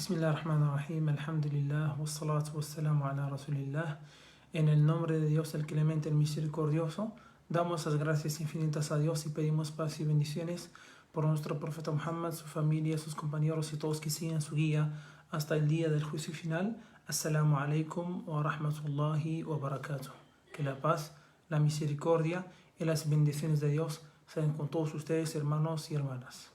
Bismillahirrahmanirrahim, alhamdulillah, wassalatu wassalamu ala rasulillah. En el nombre de Dios, el clemente, el misericordioso, damos las gracias infinitas a Dios y pedimos paz y bendiciones por nuestro profeta Muhammad, su familia, sus compañeros y todos que siguen su guía hasta el día del juicio final. Assalamu alaikum wa rahmatullahi wa barakatuh. Que la paz, la misericordia y las bendiciones de Dios sean con todos ustedes, hermanos y hermanas.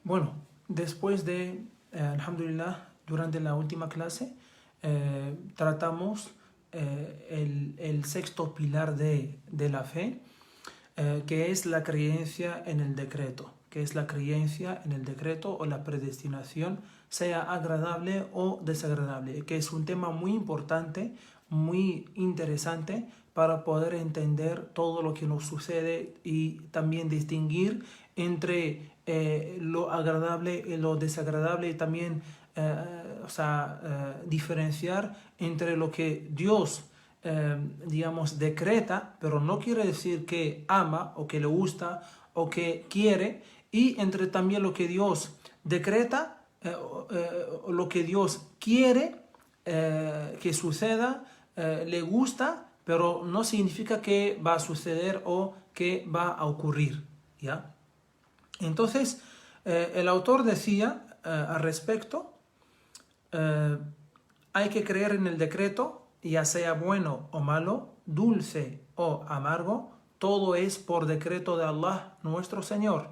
Bueno, después de, alhamdulillah, durante la última clase, tratamos el sexto pilar de la fe, que es la creencia en el decreto, o la predestinación, sea agradable o desagradable, que es un tema muy importante, muy interesante para poder entender todo lo que nos sucede y también distinguir entre lo agradable y lo desagradable y también diferenciar entre lo que Dios decreta, pero no quiere decir que ama o que le gusta o que quiere, y entre también lo que Dios decreta, lo que Dios quiere que suceda, le gusta, pero no significa que va a suceder o que va a ocurrir, ¿ya? Entonces, el autor decía al respecto, hay que creer en el decreto, ya sea bueno o malo, dulce o amargo, todo es por decreto de Allah, nuestro Señor.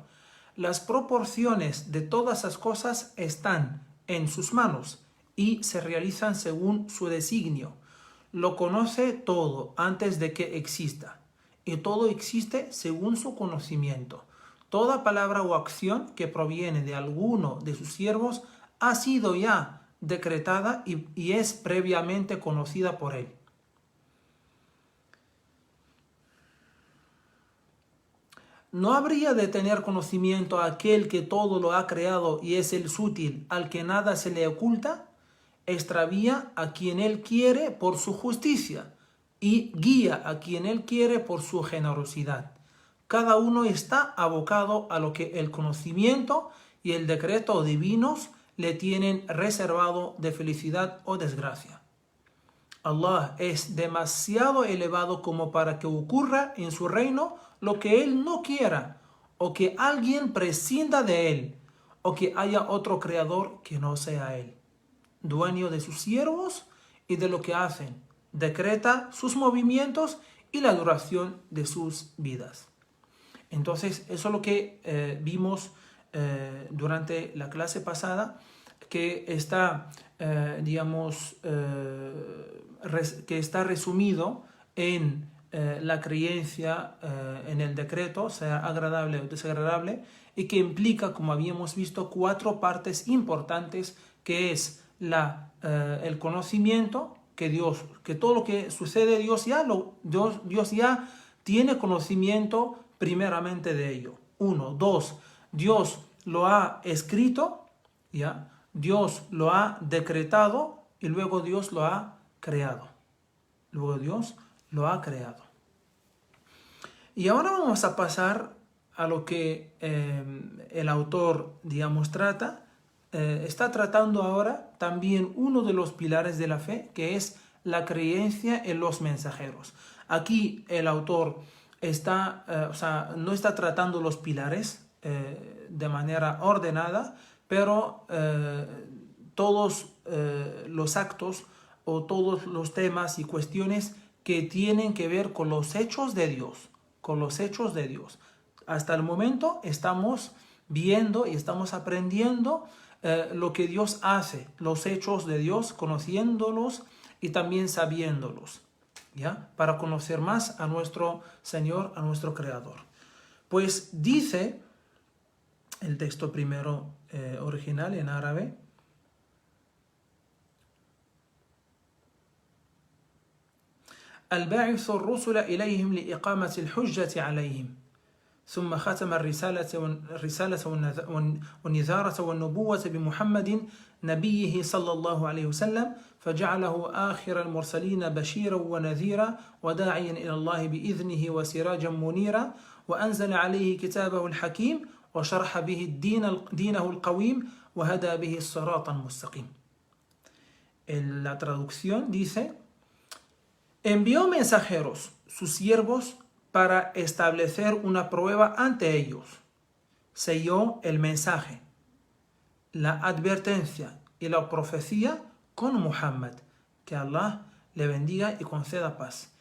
Las proporciones de todas esas cosas están en sus manos y se realizan según su designio. Lo conoce todo antes de que exista, y todo existe según su conocimiento. Toda palabra o acción que proviene de alguno de sus siervos ha sido ya decretada y es previamente conocida por él. ¿No habría de tener conocimiento aquel que todo lo ha creado y es el sutil, al que nada se le oculta? Extravía a quien él quiere por su justicia y guía a quien él quiere por su generosidad. Cada uno está abocado a lo que el conocimiento y el decreto divinos le tienen reservado de felicidad o desgracia. Allah es demasiado elevado como para que ocurra en su reino lo que Él no quiera, o que alguien prescinda de Él, o que haya otro creador que no sea Él. Dueño de sus siervos y de lo que hacen, decreta sus movimientos y la duración de sus vidas. Entonces, eso es lo que vimos durante la clase pasada, que está, que está resumido en la creencia en el decreto, sea agradable o desagradable, y que implica, como habíamos visto, 4 partes importantes, que es el conocimiento, que todo lo que sucede Dios ya tiene conocimiento primeramente de ello. 1. 2. Dios lo ha escrito, ¿ya? Dios lo ha decretado y luego Dios lo ha creado. Y ahora vamos a pasar a lo que el autor, trata. Está tratando ahora también uno de los pilares de la fe, que es la creencia en los mensajeros. Aquí el autor no está tratando los pilares de manera ordenada, pero todos los actos o todos los temas y cuestiones que tienen que ver con los hechos de Dios, Hasta el momento estamos viendo y estamos aprendiendo lo que Dios hace, los hechos de Dios, conociéndolos y también sabiéndolos, ¿ya? Para conocer más a nuestro Señor, a nuestro Creador. Pues dice el texto primero original en árabe: الباعث الرسل إليهم لإقامة الحجة عليهم ثم ختم الرسالة والنذارة والنبوة بمحمد نبيه صلى الله عليه وسلم فجعله آخر المرسلين بشيرا ونذيرا وداعيا إلى الله بإذنه وسراجا منيرا وأنزل عليه كتابه الحكيم وشرح به دينه القويم وهدى به الصراط المستقيم. En la traducción dice: envió mensajeros, sus siervos, para establecer una prueba ante ellos. Selló el mensaje, la advertencia y la profecía con Muhammad, que Allah le bendiga y conceda paz.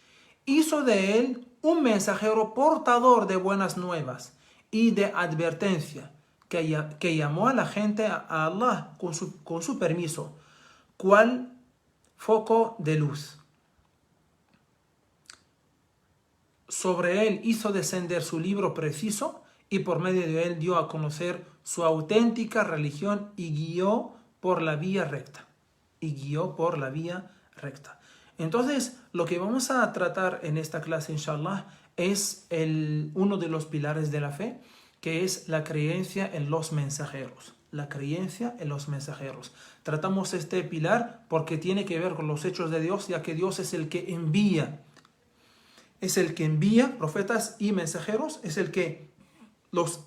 Hizo de él un mensajero portador de buenas nuevas y de advertencia, que llamó a la gente a Allah con su permiso, cual foco de luz. Sobre él hizo descender su libro preciso y por medio de él dio a conocer su auténtica religión y guió por la vía recta. Entonces, lo que vamos a tratar en esta clase, inshallah, es uno de los pilares de la fe, que es la creencia en los mensajeros. La creencia en los mensajeros. Tratamos este pilar porque tiene que ver con los hechos de Dios, ya que Dios es el que envía. Es el que envía profetas y mensajeros, es el que los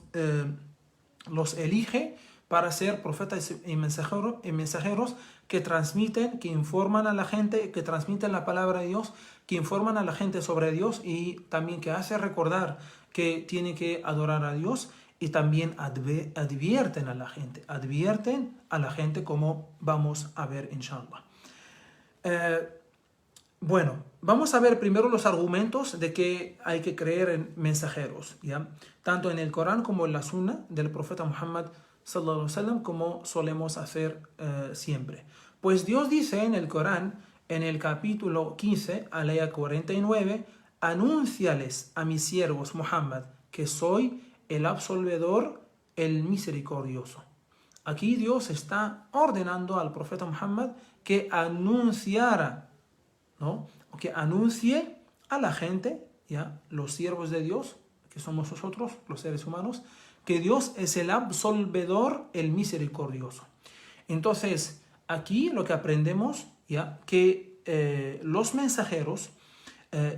elige para ser profetas y mensajeros que transmiten, que informan a la gente, que transmiten la palabra de Dios, que informan a la gente sobre Dios y también que hace recordar que tiene que adorar a Dios y también advierten a la gente como vamos a ver inshallah. Bueno, vamos a ver primero los argumentos de que hay que creer en mensajeros, ¿ya? Tanto en el Corán como en la Sunna del profeta Muhammad sallallahu alaihi wasallam, como solemos hacer siempre. Pues Dios dice en el Corán, en el capítulo 15, aleya 49, anúnciales a mis siervos Muhammad que soy el absolvedor, el misericordioso. Aquí Dios está ordenando al profeta Muhammad que anunciara, ¿no? O que anuncie a la gente, ¿ya? Los siervos de Dios, que somos nosotros, los seres humanos, que Dios es el absolvedor, el misericordioso. Entonces, aquí lo que aprendemos, ¿ya? Que los mensajeros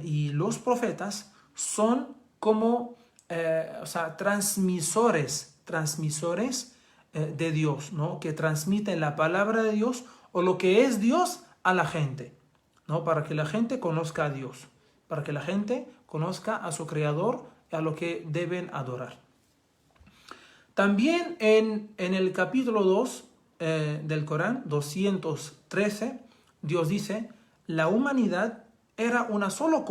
y los profetas son como transmisores de Dios, ¿no? Que transmiten la palabra de Dios o lo que es Dios a la gente, ¿no? Para que la gente conozca a Dios, para que la gente conozca a su Creador y a lo que deben adorar. También en el capítulo 2 del Corán, 213, Dios dice: la humanidad era una sola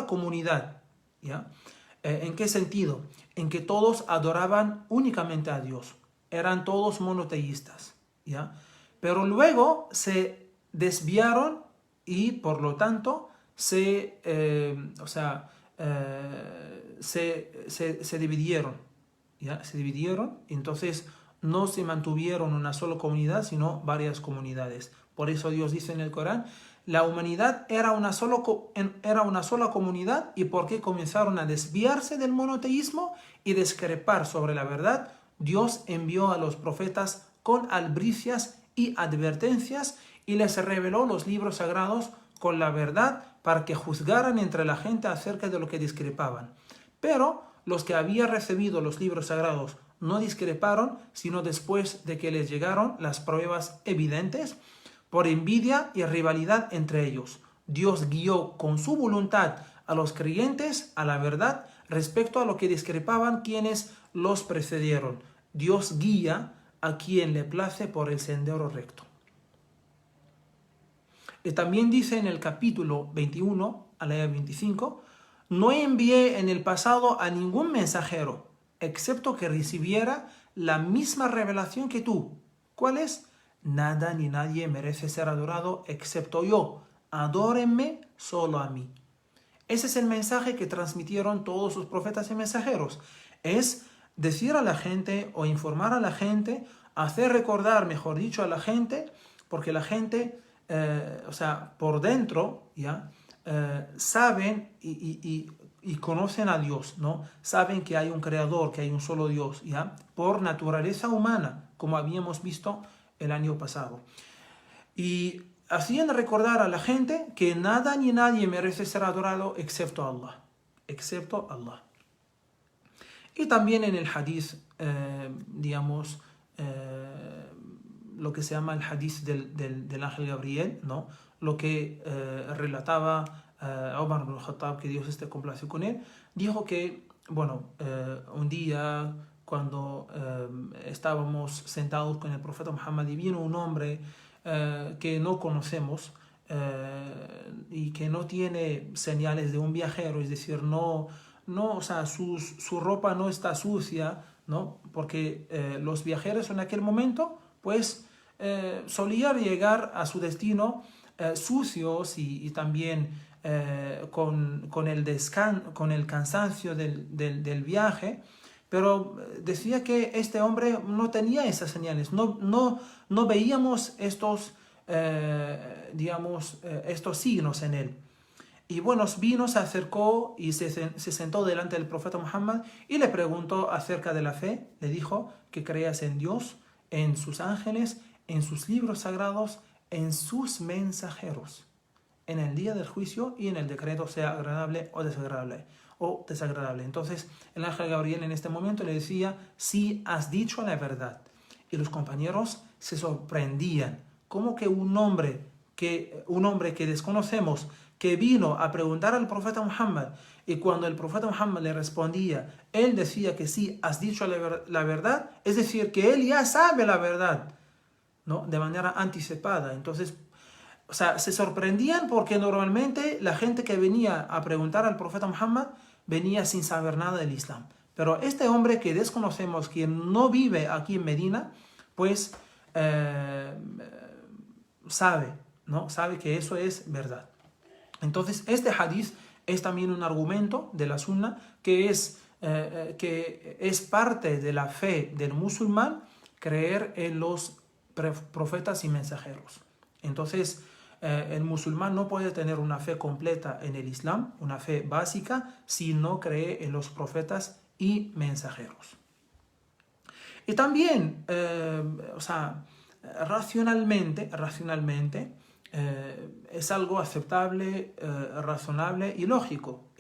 comunidad, ¿ya? ¿En qué sentido? En que todos adoraban únicamente a Dios. Eran todos monoteístas, ¿ya? Pero luego se desviaron y por lo tanto se dividieron, ¿ya? Se dividieron, entonces no se mantuvieron una sola comunidad, sino varias comunidades. Por eso Dios dice en el Corán: la humanidad era una sola comunidad. ¿Y por qué comenzaron a desviarse del monoteísmo y discrepar sobre la verdad? Dios envió a los profetas con albricias y advertencias y les reveló los libros sagrados con la verdad para que juzgaran entre la gente acerca de lo que discrepaban. Pero los que habían recibido los libros sagrados no discreparon, sino después de que les llegaron las pruebas evidentes, por envidia y rivalidad entre ellos. Dios guió con su voluntad a los creyentes a la verdad respecto a lo que discrepaban quienes los precedieron. Dios guía a quien le place por el sendero recto. Y también dice en el capítulo 21, aleya 25, no envié en el pasado a ningún mensajero, excepto que recibiera la misma revelación que tú. ¿Cuál es? Nada ni nadie merece ser adorado excepto yo. Adórenme solo a mí. Ese es el mensaje que transmitieron todos sus profetas y mensajeros. Es decir a la gente o informar a la gente, hacer recordar, mejor dicho, a la gente, porque la gente, por dentro, ¿ya? saben y conocen a Dios, ¿no? Saben que hay un creador, que hay un solo Dios, ¿ya? Por naturaleza humana, como habíamos visto el año pasado. Y hacían recordar a la gente que nada ni nadie merece ser adorado excepto Allah. Excepto Allah. Y también en el hadith, digamos, lo que se llama el hadith del ángel Gabriel, ¿no? Lo que relataba Omar ibn Khattab, que Dios esté complacido con él, dijo que, bueno, un día cuando estábamos sentados con el profeta Muhammad y vino un hombre que no conocemos y que no tiene señales de un viajero, es decir, o sea, su ropa no está sucia, ¿no? Porque los viajeros en aquel momento, pues, solían llegar a su destino sucios y también con el cansancio del viaje, pero decía que este hombre no tenía esas señales, no veíamos estos signos en él. Y bueno, vino, se acercó y se sentó delante del profeta Muhammad y le preguntó acerca de la fe. Le dijo que creas en Dios, en sus ángeles, en sus libros sagrados, en sus mensajeros, en el día del juicio y en el decreto, sea agradable o desagradable. Entonces el ángel Gabriel en este momento le decía: sí, has dicho la verdad. Y los compañeros se sorprendían. ¿Cómo que un hombre que desconocemos, que vino a preguntar al profeta Muhammad, y cuando el profeta Muhammad le respondía, él decía que sí, has dicho la verdad? Es decir, que él ya sabe la verdad, ¿no? De manera anticipada. Entonces, o sea, se sorprendían porque normalmente la gente que venía a preguntar al profeta Muhammad venía sin saber nada del Islam. Pero este hombre que desconocemos, quien no vive aquí en Medina, pues sabe, ¿no? Sabe que eso es verdad. Entonces, este hadith es también un argumento de la sunna que es parte de la fe del musulmán creer en los profetas y mensajeros. Entonces, el musulmán no puede tener una fe completa en el Islam, una fe básica, si no cree en los profetas y mensajeros. Y también, o sea, racionalmente, es algo aceptable, razonable y lógico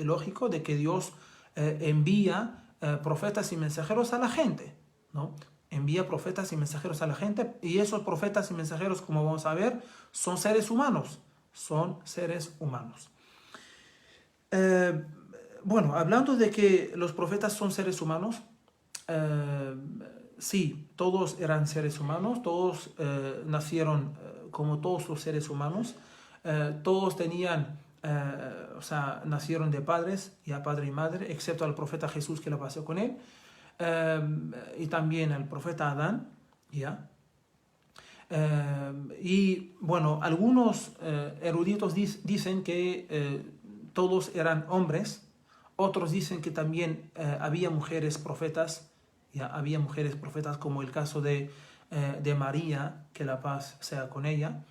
de que Dios envía profetas y mensajeros a la gente, ¿no? Envía profetas y mensajeros a la gente, y esos profetas y mensajeros, como vamos a ver, son seres humanos. Bueno, hablando de que los profetas son seres humanos, sí, todos eran seres humanos, todos nacieron como todos los seres humanos, todos tenían, o sea, nacieron de padres, ya padre y madre, excepto al profeta Jesús, que lo pasó con él, y también al profeta Adán, ¿ya? Y bueno, algunos eruditos dicen que todos eran hombres, otros dicen que también había mujeres profetas, ya había mujeres profetas, como el caso de María, que la paz sea con ella,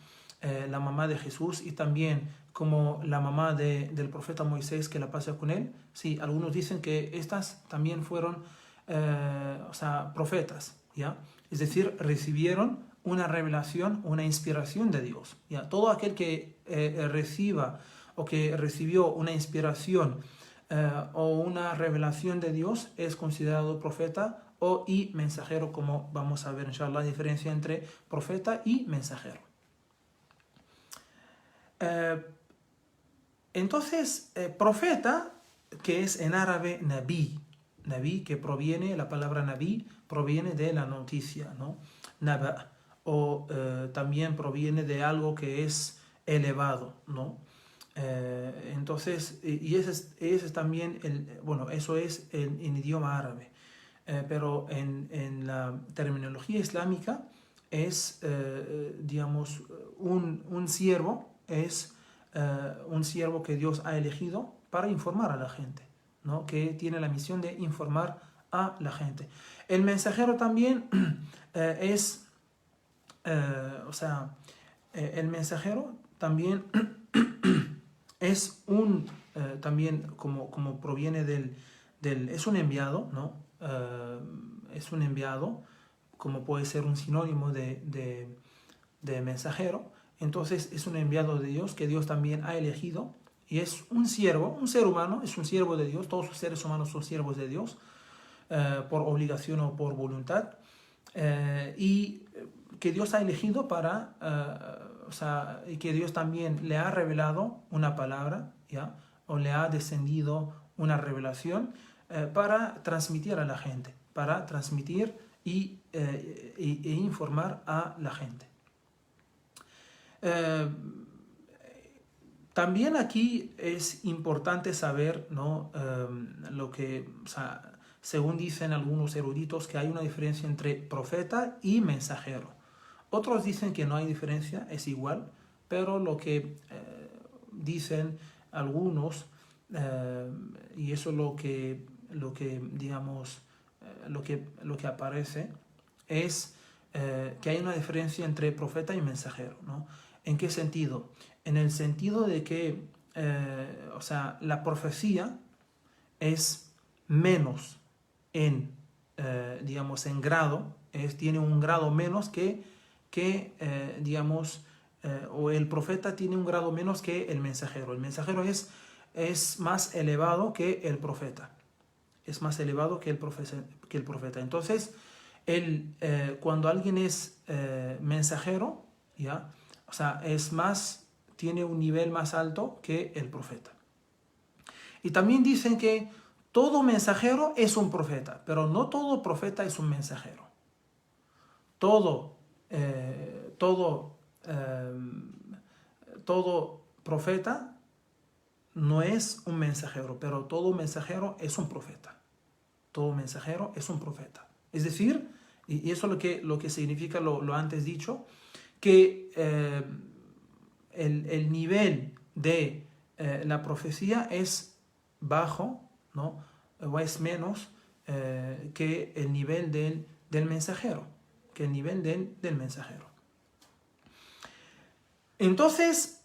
la mamá de Jesús, y también como la mamá del profeta Moisés, que la paz sea con él. Sí, algunos dicen que estas también fueron o sea, profetas, ¿ya? Es decir, recibieron una revelación, una inspiración de Dios, ¿ya? Todo aquel que reciba o que recibió una inspiración o una revelación de Dios es considerado profeta y mensajero, como vamos a ver, inshallah, la diferencia entre profeta y mensajero. Entonces, profeta, que es en árabe nabi, que proviene, la palabra nabi proviene de la noticia, ¿no? Naba, o también proviene de algo que es elevado, ¿no? Entonces, y ese es también, bueno, eso es en idioma árabe, pero en la terminología islámica es, digamos, un siervo, es un siervo que Dios ha elegido para informar a la gente, ¿no? Que tiene la misión de informar a la gente. El mensajero también es, o sea, el mensajero también es también como proviene es un enviado, ¿no? Es un enviado, como puede ser un sinónimo de mensajero. Entonces es un enviado de Dios que Dios también ha elegido y es un siervo, un ser humano, es un siervo de Dios. Todos los seres humanos son siervos de Dios por obligación o por voluntad, y que Dios ha elegido o sea, y que Dios también le ha revelado una palabra, ¿ya? O le ha descendido una revelación para transmitir a la gente, para transmitir e informar a la gente. También aquí es importante saber, ¿no? Lo que, o sea, según dicen algunos eruditos, que hay una diferencia entre profeta y mensajero. Otros dicen que no hay diferencia, es igual, pero lo que dicen algunos, y eso es lo que digamos, lo que aparece, es que hay una diferencia entre profeta y mensajero, ¿no? ¿En qué sentido? En el sentido de que, o sea, la profecía es menos digamos, en grado, tiene un grado menos digamos, o el profeta tiene un grado menos que el mensajero. El mensajero es más elevado que el profeta. Es más elevado que el profeta. Entonces, cuando alguien es mensajero, ¿ya? O sea, tiene un nivel más alto que el profeta. Y también dicen que todo mensajero es un profeta, pero no todo profeta es un mensajero. Todo, todo, todo profeta no es un mensajero, pero todo mensajero es un profeta. Todo mensajero es un profeta. Es decir, y eso es lo que significa lo antes dicho, que el nivel de la profecía es bajo, ¿no? O es menos que el nivel del mensajero, que el nivel del mensajero. Entonces,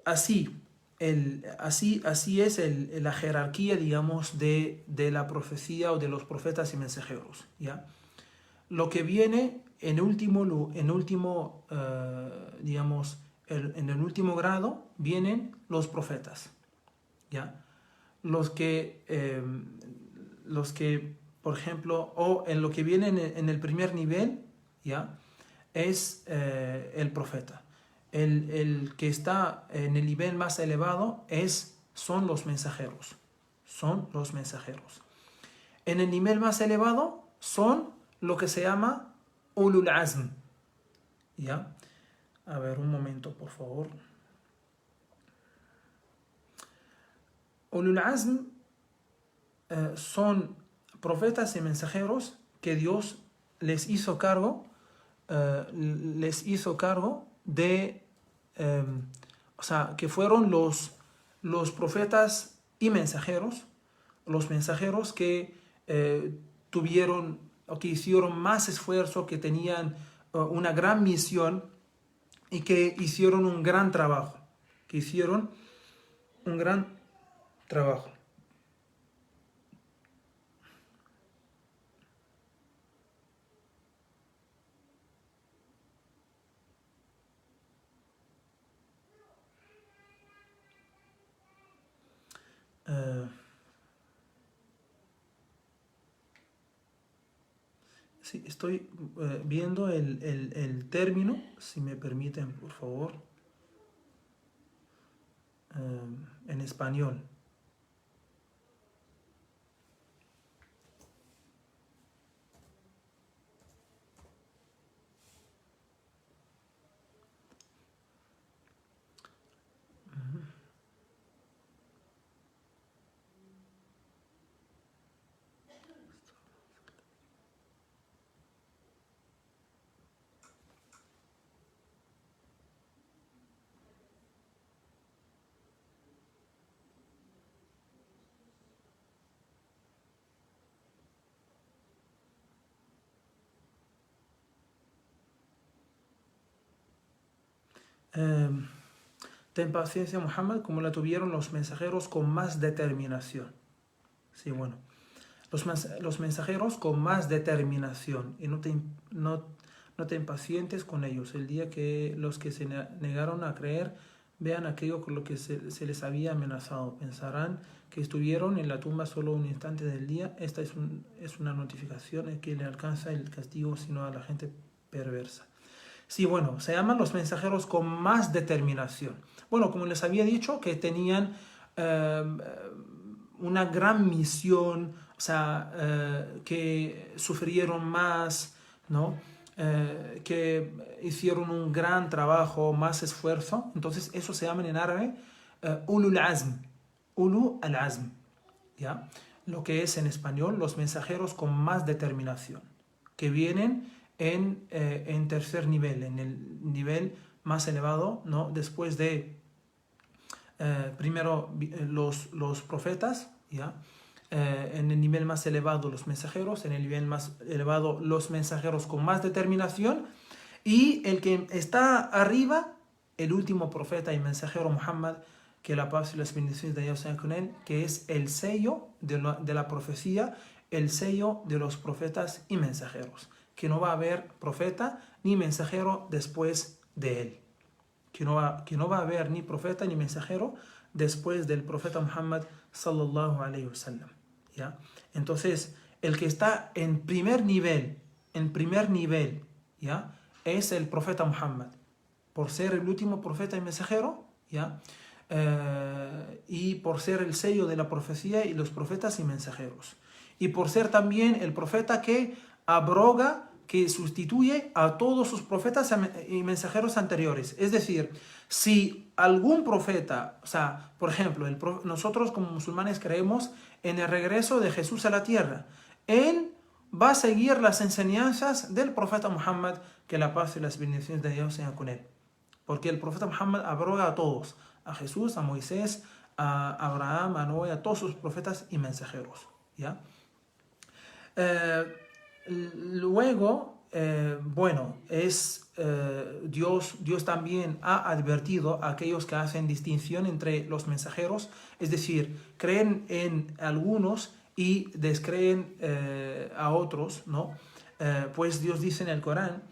así es la jerarquía, digamos, de la profecía o de los profetas y mensajeros, ¿ya? Lo que viene en último digamos, en el último grado vienen los profetas, ¿ya? Los que, por ejemplo, o en lo que viene en el primer nivel, ¿ya? Es el profeta. El que está en el nivel más elevado son los mensajeros. Son los mensajeros. En el nivel más elevado son lo que se llama Ulul Azm. ¿Ya? A ver, un momento, por favor. Ulul Azm son profetas y mensajeros que Dios les hizo cargo de, o sea, que fueron los profetas y mensajeros, los mensajeros que tuvieron o que hicieron más esfuerzo, que tenían una gran misión y que hicieron un gran trabajo, que hicieron un gran trabajo. Sí, estoy viendo el término, si me permiten, por favor, en español. Ten paciencia, Muhammad, como la tuvieron los mensajeros con más determinación. Sí, bueno. Los mensajeros con más determinación. Y no te impacientes con ellos. El día que los que se negaron a creer vean aquello con lo que se les había amenazado. Pensarán que estuvieron en la tumba solo un instante del día. Esta es una notificación que le alcanza el castigo sino a la gente perversa. Sí, bueno, se llaman los mensajeros con más determinación. Bueno, como les había dicho, que tenían una gran misión, o sea, que sufrieron más, ¿no? Que hicieron un gran trabajo, más esfuerzo. Entonces, eso se llama en árabe ulul azm, ulu al-azm, ¿ya? Lo que es en español los mensajeros con más determinación, que vienen en tercer nivel, en el nivel más elevado, ¿no? Después de primero los profetas, ¿ya? En el nivel más elevado los mensajeros, en el nivel más elevado los mensajeros con más determinación, y el que está arriba, el último profeta y mensajero Muhammad, que la paz y las bendiciones de Dios sean con él, que es el sello de la profecía, el sello de los profetas y mensajeros, que no va a haber profeta ni mensajero después de él, que no va a haber ni profeta ni mensajero después del profeta Muhammad sallallahu alayhi wa sallam, ¿ya? Entonces, el que está en primer nivel, ¿ya? Es el profeta Muhammad, por ser el último profeta y mensajero, ¿ya? Y por ser el sello de la profecía y los profetas y mensajeros, y por ser también el profeta que abroga, que sustituye a todos sus profetas y mensajeros anteriores. Es decir, si algún profeta, o sea, por ejemplo, nosotros como musulmanes creemos en el regreso de Jesús a la tierra, él va a seguir las enseñanzas del profeta Muhammad, que la paz y las bendiciones de Dios sean con él. Porque el profeta Muhammad abroga a todos, a Jesús, a Moisés, a Abraham, a Noé, a todos sus profetas y mensajeros, ¿ya? Luego, bueno, Dios también ha advertido a aquellos que hacen distinción entre los mensajeros, es decir, creen en algunos y descreen a otros, ¿no? Pues Dios dice en el Corán,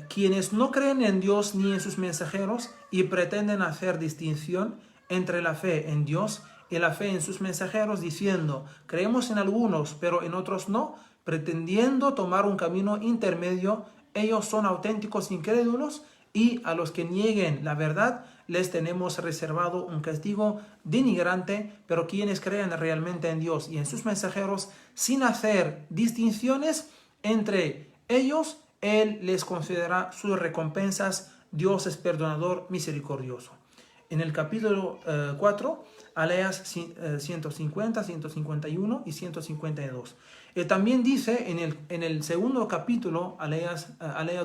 quienes no creen en Dios ni en sus mensajeros y pretenden hacer distinción entre la fe en Dios y la fe en sus mensajeros, diciendo, creemos en algunos, pero en otros no, pretendiendo tomar un camino intermedio, ellos son auténticos incrédulos, y a los que nieguen la verdad les tenemos reservado un castigo denigrante. Pero quienes creen realmente en Dios y en sus mensajeros, sin hacer distinciones entre ellos, Él les concederá sus recompensas. Dios es perdonador, misericordioso. En el capítulo 4, aleas 150, 151 y 152. También dice en el segundo capítulo, alea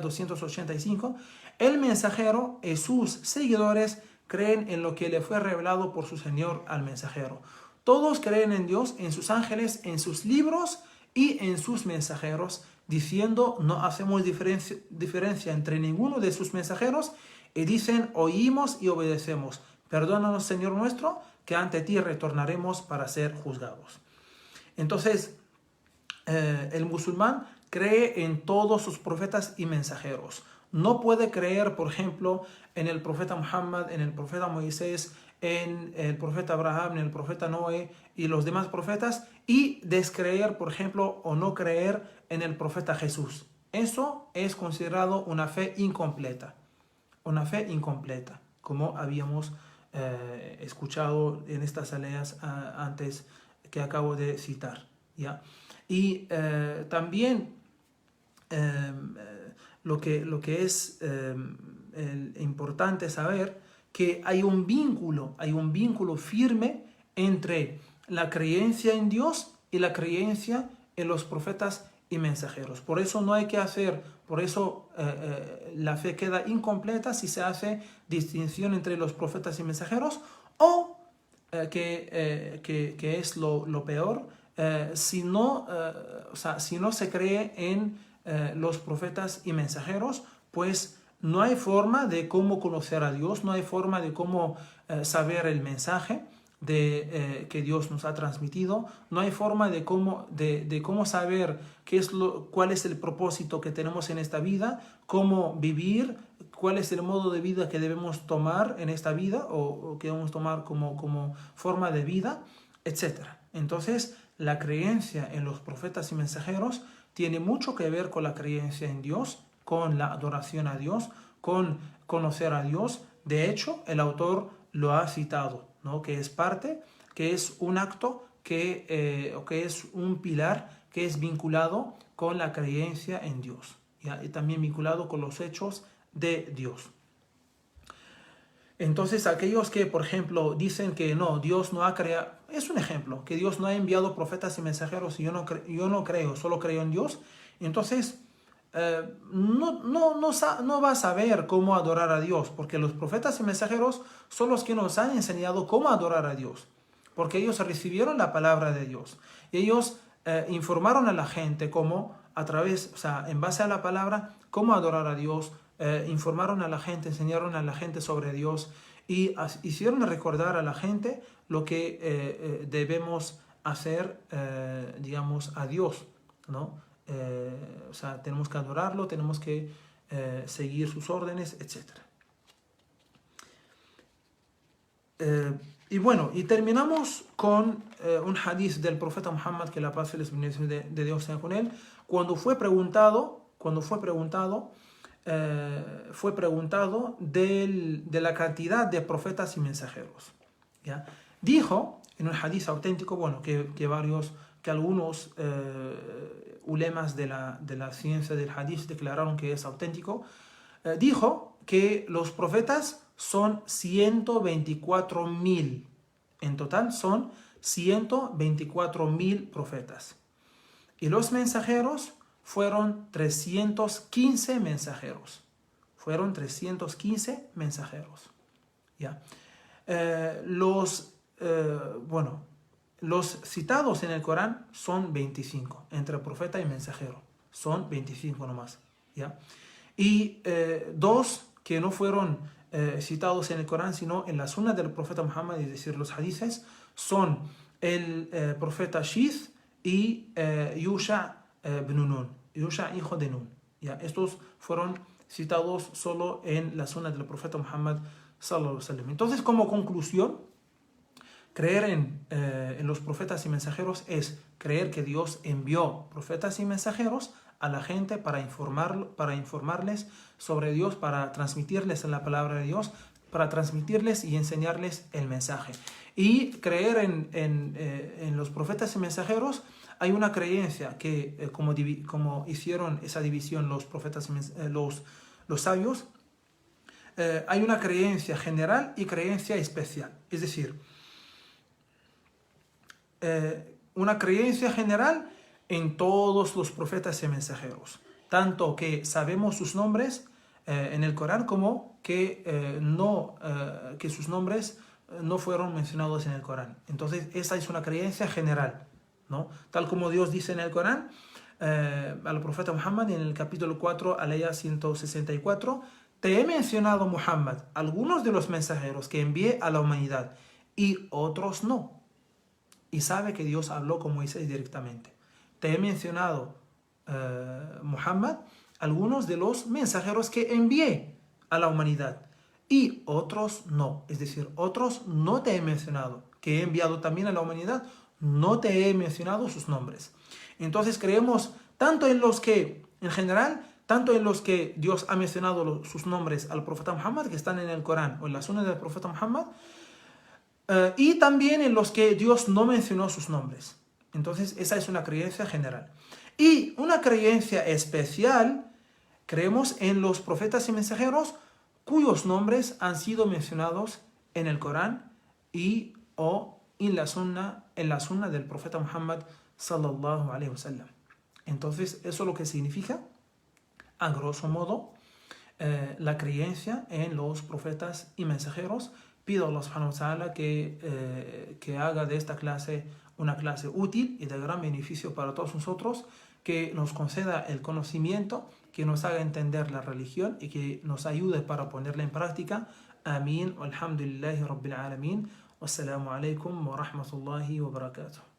285, el mensajero y sus seguidores creen en lo que le fue revelado por su Señor al mensajero. Todos creen en Dios, en sus ángeles, en sus libros y en sus mensajeros, diciendo, no hacemos diferencia entre ninguno de sus mensajeros, y dicen, oímos y obedecemos. Perdónanos, Señor nuestro, que ante ti retornaremos para ser juzgados. Entonces, el musulmán cree en todos sus profetas y mensajeros. No puede creer, por ejemplo, en el profeta Muhammad, en el profeta Moisés, en el profeta Abraham, en el profeta Noé y los demás profetas, y descreer, por ejemplo, o no creer en el profeta Jesús. Eso es considerado una fe incompleta. Una fe incompleta, como habíamos escuchado en estas aleas antes que acabo de citar, ¿ya? Y también lo que es importante saber que hay un vínculo firme entre la creencia en Dios y la creencia en los profetas y mensajeros. Por eso no hay que hacer, por eso la fe queda incompleta si se hace distinción entre los profetas y mensajeros, o que es lo peor, si no se cree en los profetas y mensajeros, pues no hay forma de cómo conocer a Dios, no hay forma de cómo saber el mensaje que Dios nos ha transmitido, no hay forma de cómo saber cuál es el propósito que tenemos en esta vida, cómo vivir, cuál es el modo de vida que debemos tomar en esta vida o que debemos tomar como forma de vida, etc. Entonces, la creencia en los profetas y mensajeros tiene mucho que ver con la creencia en Dios, con la adoración a Dios, con conocer a Dios. De hecho, el autor lo ha citado, ¿no? Que es un acto que es un pilar que es vinculado con la creencia en Dios, ¿ya? Y también vinculado con los hechos de Dios. Entonces, aquellos que, por ejemplo, dicen que no, Dios no ha creado, es un ejemplo, que Dios no ha enviado profetas y mensajeros y yo no creo, solo creo en Dios, entonces no va a saber cómo adorar a Dios, porque los profetas y mensajeros son los que nos han enseñado cómo adorar a Dios, porque ellos recibieron la palabra de Dios, y ellos informaron a la gente cómo, en base a la palabra, cómo adorar a Dios, informaron a la gente, enseñaron a la gente sobre Dios y hicieron recordar a la gente lo que debemos hacer, digamos, a Dios, ¿no? Tenemos que adorarlo, tenemos que seguir sus órdenes, etc. Y bueno, y terminamos con un hadith del profeta Muhammad, que la paz y la bendición de Dios sea con él, cuando fue preguntado de la cantidad de profetas y mensajeros, ¿ya? Dijo en un hadith auténtico, bueno, que algunos ulemas de la ciencia del hadith declararon que es auténtico, dijo que los profetas son 124.000. En total son 124.000 profetas. Y los mensajeros fueron 315 mensajeros. Fueron 315 mensajeros. ¿Ya? Los citados en el Corán son 25. Entre profeta y mensajero. Son 25 nomás. ¿Ya? Y dos que no fueron citados en el Corán, sino en la sunna del profeta Muhammad, es decir, los hadices, son el profeta Shith y Yusha ibn Nun, Yusha hijo de Nun. ¿Ya? Estos fueron citados solo en la sunna del profeta Muhammad sallallahu alaihi wasallam. Entonces, como conclusión, creer en los profetas y mensajeros es creer que Dios envió profetas y mensajeros a la gente para informarles sobre Dios, para transmitirles la palabra de Dios, para transmitirles y enseñarles el mensaje. Y creer en los profetas y mensajeros, hay una creencia que, como hicieron esa división los profetas y los sabios, hay una creencia general y creencia especial. Es decir, una creencia general en todos los profetas y mensajeros, tanto que sabemos sus nombres en el Corán como que sus nombres no fueron mencionados en el Corán. Entonces, esa es una creencia general, ¿no? Tal como Dios dice en el Corán al profeta Muhammad en el capítulo 4, aleya 164, te he mencionado, Muhammad, algunos de los mensajeros que envié a la humanidad y otros no. Y sabe que Dios habló con Moisés directamente. Te he mencionado, Muhammad, algunos de los mensajeros que envié a la humanidad y otros no. Es decir, otros no te he mencionado, que he enviado también a la humanidad, no te he mencionado sus nombres. Entonces creemos tanto en los que, en general, tanto en los que Dios ha mencionado sus nombres al profeta Muhammad, que están en el Corán o en la sunna del profeta Muhammad, y también en los que Dios no mencionó sus nombres. Entonces, esa es una creencia general. Y una creencia especial, creemos en los profetas y mensajeros cuyos nombres han sido mencionados en el Corán o en la sunna del profeta Muhammad sallallahu alaihi wasallam. Entonces, eso es lo que significa, a grosso modo, la creencia en los profetas y mensajeros. Pido a Allah subhanahu wa ta'ala que haga de esta clase una clase útil y de gran beneficio para todos nosotros, que nos conceda el conocimiento, que nos haga entender la religión y que nos ayude para ponerla en práctica. Amén. Alhamdulillahi Rabbil Alamin. Wassalamu alaikum wa rahmatullahi wa barakatuh.